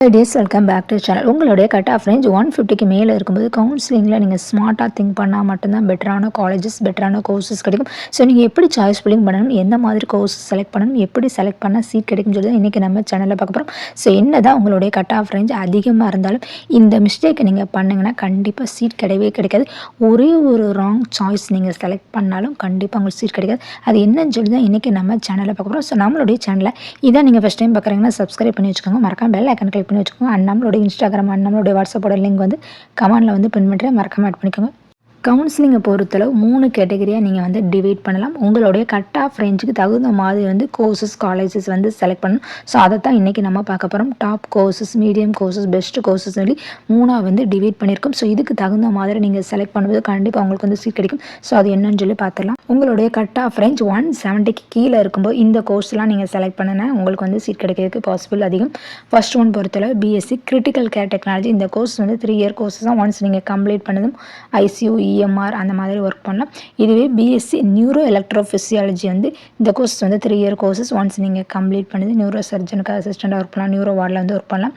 Days welcome back to channel. உங்களுடைய cut off range 150க்கு மேலே இருக்கும்போது கவுன்சிலிங்கில் நீங்கள் ஸ்மார்ட்டாக திங்க் பண்ணால் மட்டும்தான் பெட்டரான காலேஜஸ் பெட்டரான கோர்சஸ் கிடைக்கும். ஸோ நீங்கள் எப்படி சாய்ஸ் ஃபில்லிங் பண்ணணும், எந்த மாதிரி கோர்சஸ் செலக்ட் பண்ணணும், எப்படி செலக்ட் பண்ணால் சீட் கிடைக்கும்னு சொல்லி இன்றைக்கி நம்ம சேனலில் பார்க்க போகிறோம். ஸோ என்ன தான் உங்களுடைய கட் ஆஃப் ரேஞ்ச் அதிகமாக இருந்தாலும் இந்த மிஸ்டேக்கை நீங்கள் பண்ணிங்கன்னா கண்டிப்பாக சீட் கிடையவே கிடைக்காது. ஒரே ஒரு ராங் சாய்ஸ் நீங்கள் செலக்ட் பண்ணாலும் கண்டிப்பாக உங்களுக்கு சீட் கிடைக்காது. அது என்னன்னு சொல்லி தான் இன்றைக்கி நம்ம சேனலில் பார்க்க போகிறோம். ஸோ நம்மளுடைய சேனலில் இதான் நீங்கள் ஃபஸ்ட் டைம் பார்க்குறீங்கன்னா சப்ஸ்கிரைப் பண்ணி வச்சுக்கோங்க, மறக்காம பெல் ஐக்கன் கிளிக் பண்ணி வச்சுக்கோங்க. அண்ட் நம்மளோட இன்ஸ்டாகிராம் அண்ட் நம்மளோட வாட்ஸ்அப்போட லிங்க் வந்து கமெண்ட்டில் வந்து பின் பண்ணுறேன், மறக்காம ஆட் பண்ணிக்கோங்க. கவுன்சிலிங்கை பொறுத்தளவு 3 கேட்டகரியாக நீங்கள் வந்து டிவைட் பண்ணலாம். உங்களுடைய கட் ஆஃப் ரேஞ்சுக்கு தகுந்த மாதிரி வந்து கோர்சஸ் காலேஜஸ் வந்து செலக்ட் பண்ணணும். ஸோ அதை தான் இன்றைக்கி நம்ம பார்க்க போகிறோம். Top courses, medium courses, best courses சொல்லி 3ஆக வந்து டிவைட் பண்ணியிருக்கோம். ஸோ இதுக்கு தகுந்த மாதிரி நீங்கள் செலக்ட் பண்ணும்போது கண்டிப்பாக உங்களுக்கு வந்து சீட் கிடைக்கும். ஸோ அது என்னன்னு சொல்லி பார்த்துடலாம். உங்களுடைய கட் ஆஃப் ரேஞ்ச் 170க்கு கீழே இருக்கும்போது இந்த கோர்ஸ்லாம் நீங்கள் செலக்ட் பண்ணினா உங்களுக்கு வந்து சீட் கிடைக்கிறதுக்கு பாசிபிள் அதிகம். ஃபர்ஸ்ட் ஒன் பொறுத்தளவு பிஎஸ்சி கிரிட்டிக்கல் கேர் டெக்னாலஜி. இந்த கோர்ஸ் வந்து 3 இயர் கோர்ஸ் தான். ஒன்ஸ் நீங்கள் கம்ப்ளீட் பண்ணதும் ஐசியூ, இஎம்ஆர் அந்த மாதிரி ஒர்க் பண்ணலாம். இதுவே பிஎஸ்சி நியூரோ எலக்ட்ரோஃபிசியாலஜி வந்து இந்த கோர்ஸ் வந்து 3 இயர் கோர்சஸ். ஒன்ஸ் நீங்கள் கம்ப்ளீட் பண்ணது நியூரோ சர்ஜனுக்கு அசிஸ்டண்டாக ஒர்க் பண்ணலாம், நியூரோ வார்டில் வந்து ஒர்க் பண்ணலாம்.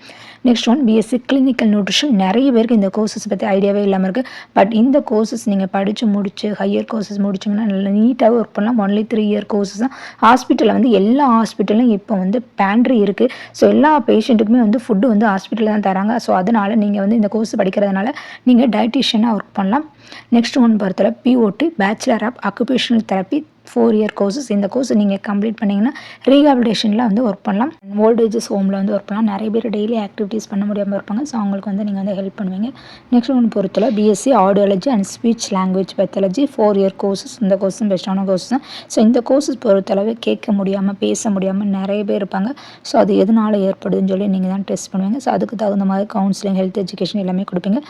Next one BSc clinical nutrition. நிறைய பேருக்கு இந்த கோர்சஸ் பற்றி ஐடியாவே இல்லாமல் இருக்குது. பட் இந்த கோர்சஸ் நீங்கள் படித்து முடிச்சு ஹையர் கோர்சஸ் முடிச்சிங்கன்னா நல்லா நீட்டாகவே ஒர்க் பண்ணலாம். ஒன்லி 3 இயர் கோர்சஸ் தான். ஹாஸ்பிட்டலில் வந்து எல்லா ஹாஸ்பிட்டலும் இப்போ வந்து பேண்ட்ரி இருக்குது. ஸோ எல்லா பேஷண்ட்டுக்குமே வந்து ஃபுட்டு வந்து ஹாஸ்பிட்டலில் தான் தராங்க. ஸோ அதனால் நீங்கள் வந்து இந்த கோர்ஸ் படிக்கிறதுனால நீங்கள் டயட்டிஷியனாக ஒர்க் பண்ணலாம். நெக்ஸ்ட் ஒன் பொறுத்தவரை BOT bachelor of occupational therapy 4 year courses. இந்த கோர்ஸ் நீங்கள் கம்ப்ளீட் பண்ணிங்கன்னா ரீஹாபிலிட்டேஷனில் வந்து ஒர்க் பண்ணலாம். ஓல்டேஜஸ் ஹோமில் வந்து ஒர்க் பண்ணலாம். நிறைய பேர் டெய்லி ஆக்டிவிட்டீஸ் பண்ண முடியாமல் இருப்பாங்க. ஸோ அவங்களுக்கு வந்து நீங்கள் வந்து ஹெல்ப் பண்ணுவீங்க. நெக்ஸ்ட் ஒன்று பொறுத்தவரை BSc audiology and speech language pathology 4 year courses. இந்த கோர்ஸும் பெஸ்ட்டான கோர்ஸ் தான். ஸோ இந்த கோர்சஸ் பொறுத்தளவு கேட்க முடியாமல் பேச முடியாமல் நிறைய பேர் இருப்பாங்க. ஸோ அது எதனால் ஏற்படுதுன்னு சொல்லி நீங்கள் தான் டெஸ்ட் பண்ணுவீங்க. ஸோ அதுக்கு தகுந்த மாதிரி கவுன்சிலிங், ஹெல்த் எஜுகேஷன் எல்லாமே கொடுப்பீங்க.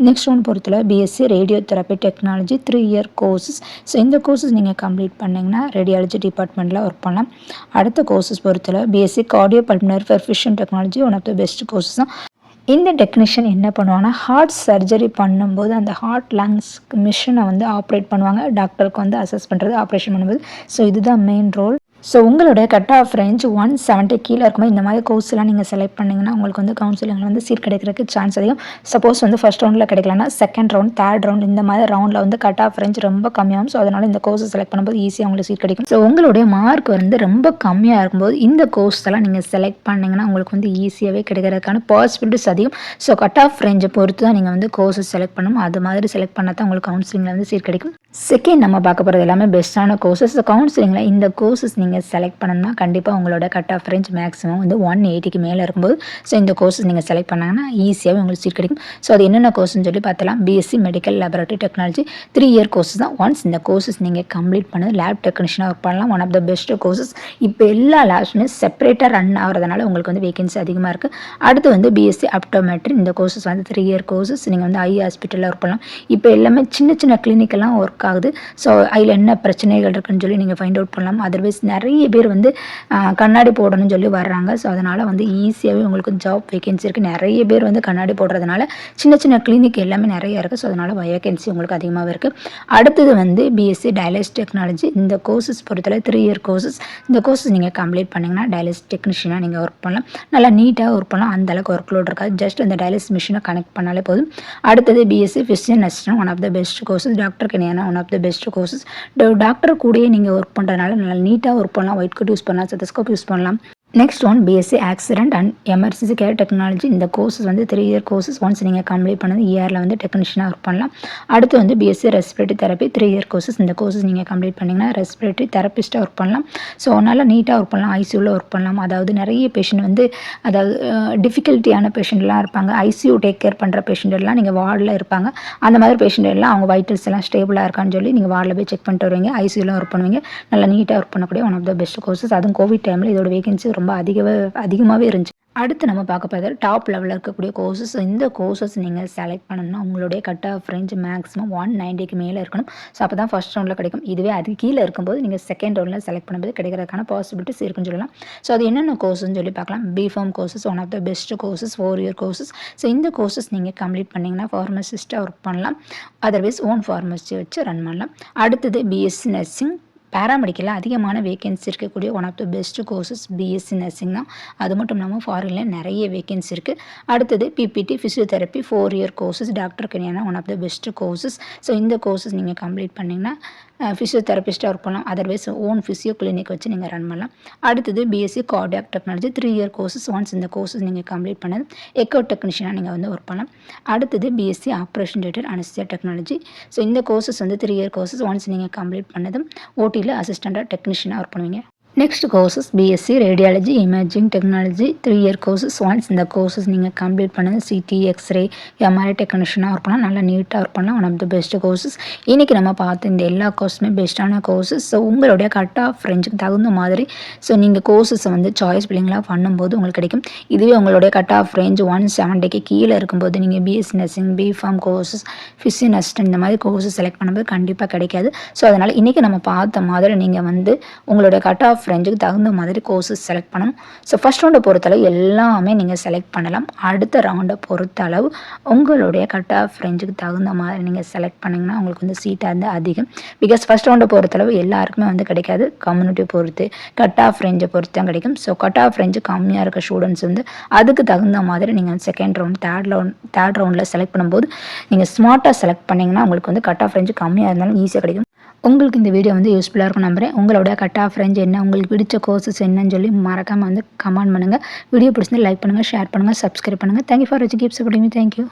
நெக்ஸ்ட் ஒன்று பொறுத்தளவு BSc radio therapy technology 3 year courses. So இந்த கோர்சஸ் நீங்கள் கம்ப்ளீட் பண்ணிங்கன்னா ரேடியாலஜி டிபார்ட்மெண்ட்டில் ஒர்க் பண்ணலாம். அடுத்த கோர்சஸ் பொறுத்தவரை BSc cardio pulmonary perfusion technology one of the best courses தான். இந்த டெக்னீஷியன் என்ன பண்ணுவாங்கன்னா ஹார்ட் சர்ஜரி பண்ணும்போது அந்த ஹார்ட் லங்ஸ் மிஷினை வந்து ஆப்ரேட் பண்ணுவாங்க. டாக்டருக்கு வந்து அசஸ் பண்ணுறது, ஆப்ரேஷன் பண்ணும்போது. ஸோ இதுதான் மெயின் ரோல். ஸோ உங்களுடைய கட் ஆஃப் ரேஞ்ச் 170 கீழே இருக்கும்போது இந்த மாதிரி கோர்ஸ்லாம் நீங்கள் செலக்ட் பண்ணிங்கன்னா உங்களுக்கு வந்து கவுன்சிலிங்கில் வந்து சீட் கிடைக்கிறதுக்கு சான்ஸ் அதிகம். சப்போஸ் வந்து ஃபர்ஸ்ட் ரவுண்டில் கிடைக்கலன்னா செகண்ட் ரவுண்ட், தேர்ட் ரவுண்ட் இந்த மாதிரி ரவுண்டில் வந்து கட் ஆஃப் ரேஞ்ச் ரொம்ப கம்மியாகும். ஸோ அதனால் இந்த கோர்ஸ் செலக்ட் பண்ணும்போது ஈஸியாக உங்களுக்கு சீட் கிடைக்கும். ஸோ உங்களுடைய மார்க் வந்து ரொம்ப கம்மியாக இருக்கும்போது இந்த கோர்ஸ் எல்லாம் நீங்கள் செலக்ட் பண்ணிங்கன்னா உங்களுக்கு வந்து ஈஸியாகவே கிடைக்கிறதுக்கான பாசிபிலிட்டிஸ் அதிகம். ஸோ கட் ஆஃப் ரேஞ்சை பொறுத்து தான் நீங்கள் வந்து கோர்ஸஸ் செலக்ட் பண்ணணும். அது மாதிரி செலக்ட் பண்ணால் தான் உங்களுக்கு கவுன்சிலிங்கில் வந்து சீட் கிடைக்கும். செகண்ட் நம்ம பார்க்க போகிறது எல்லாமே பெஸ்ட்டான கோர்சஸ். கவுன்சிலிங்கில் இந்த கோர்சஸ் நீங்கள் செலக்ட் பண்ணணும்னா கண்டிப்பாக உங்களோட கட் ஆஃப் ரேஞ்ச் மேக்ஸிமம் வந்து 180க்கு மேலே இருக்கும்போது ஸோ இந்த கோர்சஸ் நீங்கள் செலக்ட் பண்ணாங்கன்னா ஈஸியாகவே உங்களுக்கு சீட் கிடைக்கும். ஸோ அது என்னென்ன கோர்ஸ்னு சொல்லி பார்த்தலாம். BSc medical laboratory technology 3 year courses தான். ஒன்ஸ் இந்த கோர்சஸ் நீங்கள் கம்ப்ளீட் பண்ணது லேப் டெக்னீஷியனாக ஒர்க் பண்ணலாம். One of the best courses. இப்போ எல்லா லேப்ஸுமே செப்பரேட்டாக ரன் ஆகிறதுனால உங்களுக்கு வந்து வேகன்சி அதிகமாக இருக்குது. அடுத்து வந்து பிஎஸ்சி ஆப்டோமெட்ரி. இந்த கோர்சஸ் வந்து 3 இயர் கோர்சஸ். நீங்கள் வந்து ஐ ஹாஸ்பிட்டலில் ஒர்க் பண்ணலாம். இப்போ எல்லாமே சின்ன சின்ன கிளினிக்கெல்லாம் ஒர்க் ஆகுது. ஸோ அதில் என்ன பிரச்சனைகள் இருக்குன்னு சொல்லி நீங்கள் ஃபைண்ட் அவுட் பண்ணலாம். அதர்வைஸ் நிறைய பேர் வந்து கண்ணாடி போடணும்னு சொல்லி வர்றாங்க. ஸோ அதனால் வந்து ஈஸியாகவே உங்களுக்கு ஜாப் வேகன்சி இருக்குது. நிறைய பேர் வந்து கண்ணாடி போடுறதுனால சின்ன சின்ன கிளினிக் எல்லாமே நிறைய இருக்குது. ஸோ அதனால் வேகன்சி உங்களுக்கு அதிகமாகவே இருக்குது. அடுத்தது வந்து பிஎஸ்சி டயாலிசிஸ் டெக்னாலஜி. இந்த கோர்சஸ் பொறுத்தவரை 3 இயர் கோர்சஸ். இந்த கோர்சஸ் நீங்கள் கம்ப்ளீட் பண்ணிங்கன்னா டயாலிசிஸ் டெக்னீஷியனாக நீங்கள் ஒர்க் பண்ணலாம். நல்லா நீட்டாக ஒர்க் பண்ணலாம். அந்தளவுக்கு ஒர்க் லோட் இருக்காது. ஜஸ்ட் அந்த டயாலிசிஸ் மிஷினை கனெக்ட் பண்ணாலே போதும். அடுத்தது BSc physician assistant one of the best courses. டாக்டருக்கு இணையான one of the best courses. Doctor கூடயே நீங்கள் ஒர்க் பண்ணுறதுனால நல்லா நீட்டாக ஒர்க் பண்ணலாம். ஒயிட் கோட் யூஸ் பண்ணலாம், ஸ்டெத்தஸ்கோப் யூஸ் பண்ணலாம். Next one BSc accident and emergency care technology. இந்த கோர்சஸ் வந்து 3 இயர் கோர்சஸ். ஒன்ஸ் நீங்கள் கம்ப்ளீட் பண்ணது இயரில் வந்து டெக்னீஷியனாக ஒர்க் பண்ணலாம். அடுத்து வந்து BSc respiratory therapy 3 year courses. இந்த கோர்சஸ் நீங்கள் கம்ப்ளீட் பண்ணிங்கன்னா ரெஸ்பிரேட்டரி தெரப்பிஸ்ட்டாக ஒர்க் பண்ணலாம். ஸோ நல்லா நீட்டாக ஒர்க் பண்ணலாம். ஐசியூவில் ஒர்க் பண்ணலாம். அதாவது நிறைய பேஷண்ட் வந்து அதாவது டிஃபிகல்ட்டியான பேஷண்ட்லாம் இருப்பாங்க. ஐசியூ டேக் கேர் பண்ணுற பேஷண்ட் எல்லாம் நீங்கள் வார்டில் இருப்பாங்க. அந்த மாதிரி பேஷண்ட் எல்லாம் அவங்க வைட்டல்ஸ் எல்லாம் ஸ்டேபிளாக இருக்கான்னு சொல்லி நீங்கள் வார்டில் போய் செக் பண்ணிட்டு வருவீங்க. ஐசியூவில் ஒர்க் பண்ணுவீங்க. நல்லா நீட்டாக ஒர்க் பண்ணக்கூடிய one of the best courses. அதுவும் கோவிட் டைமில் இதோட வேகன்சி ரொம்ப அதிகமாகவே இருந்துச்சு. அடுத்து நம்ம பார்க்க போகிறது டாப் லெவலில் இருக்கக்கூடிய கோர்சஸ். இந்த கோர்சஸ் நீங்கள் செலக்ட் பண்ணணும்னா உங்களுடைய கட் ஆஃப் ரேஞ்ச் மேக்ஸிமம் 190க்கு மேலே இருக்கணும். ஸோ அப்போ தான் ஃபஸ்ட் ரவுண்டில் கிடைக்கும். இதுவே அது கீழே இருக்கும்போது நீங்கள் செகண்ட் ரவுண்டில் செலக்ட் பண்ணும்போது கிடைக்கிறதுக்கான பாசிபிலிட்டிஸ் இருக்குன்னு சொல்லலாம். ஸோ அது என்னென்ன கோர்ஸ்னு சொல்லி பார்க்கலாம். B Pharm courses one of the best courses 4 year courses. So இந்த கோர்சஸ் நீங்கள் கம்ப்ளீட் பண்ணிங்கன்னா ஃபார்மசிஸ்ட்டாக ஒர்க் பண்ணலாம். அதர்வைஸ் ஓன் ஃபார்மசி வச்சு ரன் பண்ணலாம். அடுத்தது பிஎஸ்சி நர்சிங் பேராமெடிக்கலில் அதிகமான வேகன்சி இருக்கக்கூடிய one of the best courses BSc nursing தான். அது மட்டும் இல்லாமல் ஃபாரினில் நிறைய வேகன்சி இருக்குது. அடுத்தது BPT physiotherapy 4 year courses doctor கனியான one of the best courses. So இந்த கோர்சஸ் நீங்கள் கம்ப்ளீட் பண்ணிங்கன்னா ஃபிசியோதெரபிஸ்ட்டாக ஒர்க் பண்ணலாம். அதர்வைஸ் ஓன் ஃபிசியோ கிளினிக் வச்சு நீங்கள் ரன் பண்ணலாம். அடுத்தது BSc cardiac technology 3 year courses. Once இந்த கோர்சஸ் நீங்கள் கம்ப்ளீட் பண்ணது எக்கோ டெக்னீஷியனாக நீங்கள் வந்து ஒர்க் பண்ணலாம். அடுத்தது BSc operation theatre anaesthesia technology. So இந்த கோர்சஸ் வந்து 3 இயர் கோர்சஸ். ஒன்ஸ் நீங்கள் கம்ப்ளீட் பண்ணதும் ஓடியில் அசிஸ்டண்ட்டாக டெக்னீஷியனாக ஒர்க் பண்ணுவீங்க. Next courses BSc radiology imaging technology 3 year courses. Once இந்த கோர்சஸ் நீங்கள் கம்ப்ளீட் பண்ணது சிடி எக்ஸ்ரே எம்ஆர்ஐ டெக்னீஷியனாக ஒர்க் பண்ணலாம். நல்லா நீட்டாக ஒர்க் பண்ணலாம். One of the best courses. இன்றைக்கி நம்ம பார்த்து இந்த எல்லா கோர்ஸுமே பெஸ்ட்டான கோர்சஸ். ஸோ உங்களுடைய கட் ஆஃப் ரேஞ்சுக்கு தகுந்த மாதிரி ஸோ நீங்கள் கோர்சஸை வந்து சாய்ஸ் பிள்ளைங்களாக பண்ணும்போது உங்களுக்கு கிடைக்கும். இதுவே உங்களுடைய கட் ஆஃப் ரேஞ்ச் 170க்கு கீழே இருக்கும்போது நீங்கள் BSc nursing B Pharm courses physician assistant இந்த மாதிரி கோர்சஸ் செலக்ட் பண்ணும்போது கண்டிப்பாக கிடைக்காது. ஸோ அதனால் இன்றைக்கி நம்ம பார்த்த மாதிரி நீங்கள் வந்து உங்களுடைய கட் ஆஃப் ரேஞ்சுக்கு தகுந்த மாதிரி கோர்சஸ் செலக்ட் பண்ணணும். ஸோ ஃபஸ்ட் ரவுண்டை பொறுத்தளவு எல்லாமே நீங்கள் செலக்ட் பண்ணலாம். அடுத்த ரவுண்டை பொறுத்தளவு உங்களுடைய கட் ஆஃப் ரேஞ்சுக்கு தகுந்த மாதிரி நீங்கள் செலக்ட் பண்ணிங்கன்னா உங்களுக்கு வந்து சீட்டாக வந்து அதிகம். பிகாஸ் ஃபஸ்ட் ரவுண்டை பொறுத்தளவு எல்லாருக்குமே வந்து கிடைக்காது. கம்யூனிட்டி பொறுத்து கட் ஆஃப் ரேஞ்சை பொறுத்து தான் கிடைக்கும். ஸோ கட் ஆஃப் ரேஞ்சு கம்மியாக இருக்க ஸ்டூடெண்ட்ஸ் வந்து அதுக்கு தகுந்த மாதிரி நீங்கள் செகண்ட் ரவுண்ட் தேர்ட் ரவுண்டில் செலக்ட் பண்ணும்போது நீங்கள் ஸ்மார்ட்டாக செலக்ட் பண்ணிங்கன்னா உங்களுக்கு வந்து கட் ஆஃப் ரேஞ்சு கம்மியாக இருந்தாலும் ஈஸியாக கிடைக்கும். உங்களுக்கு இந்த வீடியோ வந்து யூஸ்ஃபுல்லாக இருக்கும் நம்புறேன். உங்களோட கட் ஆஃப் ரேஞ்ச் என்ன, உங்களுக்கு பிடிச்ச கோர்சஸ் என்னன்னு சொல்லி மறக்காமல் வந்து கமெண்ட் பண்ணுங்கள். வீடியோ பிடிச்சிருந்து லைக் பண்ணுங்கள், ஷேர் பண்ணுங்கள், சப்ஸ்கிரைப் பண்ணுங்கள். தேங்க்யூ ஃபார் வாட்சிங். Keep supporting me. தேங்க்யூ.